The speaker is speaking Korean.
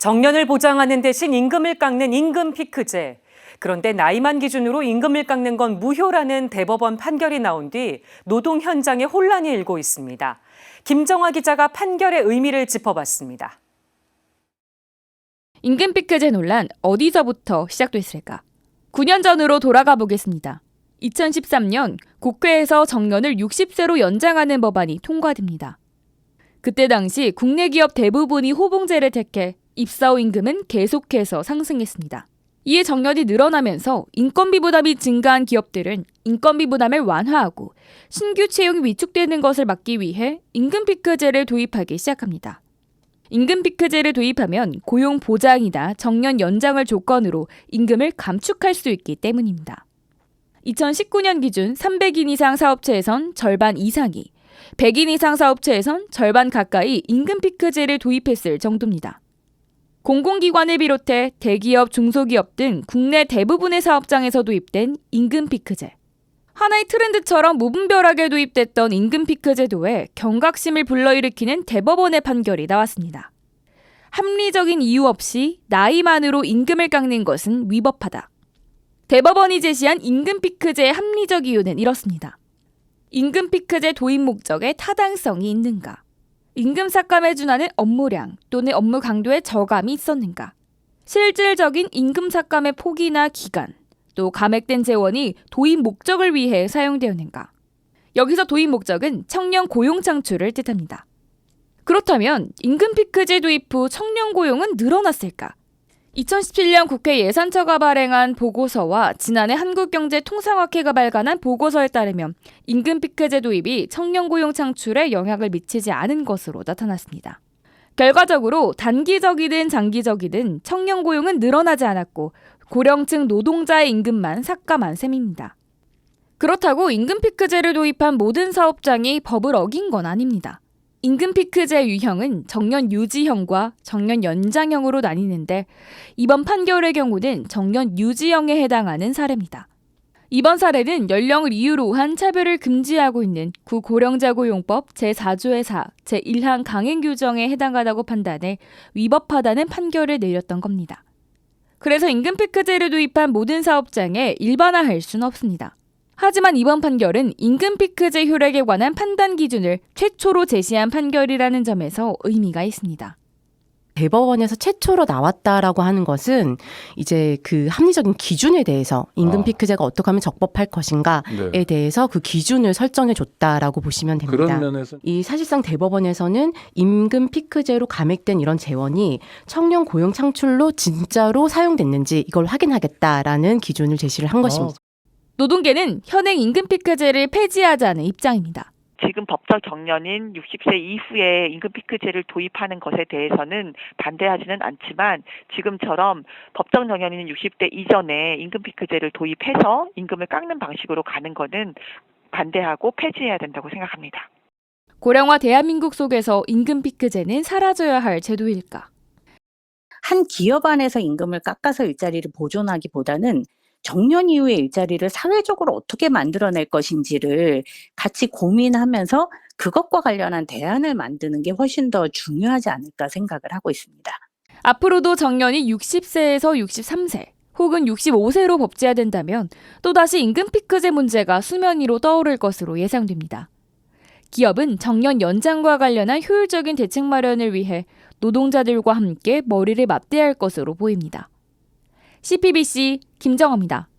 정년을 보장하는 대신 임금을 깎는 임금 피크제. 그런데 나이만 기준으로 임금을 깎는 건 무효라는 대법원 판결이 나온 뒤 노동 현장에 혼란이 일고 있습니다. 김정아 기자가 판결의 의미를 짚어봤습니다. 임금 피크제 논란 어디서부터 시작됐을까? 9년 전으로 돌아가 보겠습니다. 2013년 국회에서 정년을 60세로 연장하는 법안이 통과됩니다. 그때 당시 국내 기업 대부분이 호봉제를 택해 입사 후 임금은 계속해서 상승했습니다. 이에 정년이 늘어나면서 인건비 부담이 증가한 기업들은 인건비 부담을 완화하고 신규 채용이 위축되는 것을 막기 위해 임금 피크제를 도입하기 시작합니다. 임금 피크제를 도입하면 고용 보장이나 정년 연장을 조건으로 임금을 감축할 수 있기 때문입니다. 2019년 기준 300인 이상 사업체에선 절반 이상이, 100인 이상 사업체에선 절반 가까이 임금 피크제를 도입했을 정도입니다. 공공기관을 비롯해 대기업, 중소기업 등 국내 대부분의 사업장에서 도입된 임금 피크제. 하나의 트렌드처럼 무분별하게 도입됐던 임금 피크제도에 경각심을 불러일으키는 대법원의 판결이 나왔습니다. 합리적인 이유 없이 나이만으로 임금을 깎는 것은 위법하다. 대법원이 제시한 임금 피크제의 합리적 이유는 이렇습니다. 임금 피크제 도입 목적에 타당성이 있는가? 임금 삭감에 준하는 업무량 또는 업무 강도의 저감이 있었는가? 실질적인 임금 삭감의 폭이나 기간, 또 감액된 재원이 도입 목적을 위해 사용되었는가? 여기서 도입 목적은 청년 고용 창출을 뜻합니다. 그렇다면 임금 피크제 도입 후 청년 고용은 늘어났을까? 2017년 국회 예산처가 발행한 보고서와 지난해 한국경제통상학회가 발간한 보고서에 따르면 임금 피크제 도입이 청년 고용 창출에 영향을 미치지 않은 것으로 나타났습니다. 결과적으로 단기적이든 장기적이든 청년 고용은 늘어나지 않았고 고령층 노동자의 임금만 삭감한 셈입니다. 그렇다고 임금 피크제를 도입한 모든 사업장이 법을 어긴 건 아닙니다. 임금 피크제 유형은 정년 유지형과 정년 연장형으로 나뉘는데 이번 판결의 경우는 정년 유지형에 해당하는 사례입니다. 이번 사례는 연령을 이유로 한 차별을 금지하고 있는 구고령자고용법 제4조의 4, 제1항 강행 규정에 해당하다고 판단해 위법하다는 판결을 내렸던 겁니다. 그래서 임금 피크제를 도입한 모든 사업장에 일반화할 수는 없습니다. 하지만 이번 판결은 임금 피크제 효력에 관한 판단 기준을 최초로 제시한 판결이라는 점에서 의미가 있습니다. 대법원에서 최초로 나왔다라고 하는 것은 이제 그 합리적인 기준에 대해서 임금 피크제가 어떻게 하면 적법할 것인가에 대해서 그 기준을 설정해 줬다라고 보시면 됩니다. 그런 면에서 이 사실상 대법원에서는 임금 피크제로 감액된 이런 재원이 청년 고용 창출로 진짜로 사용됐는지 이걸 확인하겠다라는 기준을 제시를 한 것입니다. 노동계는 현행 임금 피크제를 폐지하자는 입장입니다. 지금 법적 정년인 60세 이후에 임금 피크제를 도입하는 것에 대해서는 반대하지는 않지만 지금처럼 법정 정년인 60대 이전에 임금 피크제를 도입해서 임금을 깎는 방식으로 가는 것은 반대하고 폐지해야 된다고 생각합니다. 고령화 대한민국 속에서 임금 피크제는 사라져야 할 제도일까? 한 기업 안에서 임금을 깎아서 일자리를 보존하기보다는 정년 이후의 일자리를 사회적으로 어떻게 만들어낼 것인지를 같이 고민하면서 그것과 관련한 대안을 만드는 게 훨씬 더 중요하지 않을까 생각을 하고 있습니다. 앞으로도 정년이 60세에서 63세 혹은 65세로 법제화된다면 또다시 임금 피크제 문제가 수면 위로 떠오를 것으로 예상됩니다. 기업은 정년 연장과 관련한 효율적인 대책 마련을 위해 노동자들과 함께 머리를 맞대야 할 것으로 보입니다. CPBC 김정아입니다.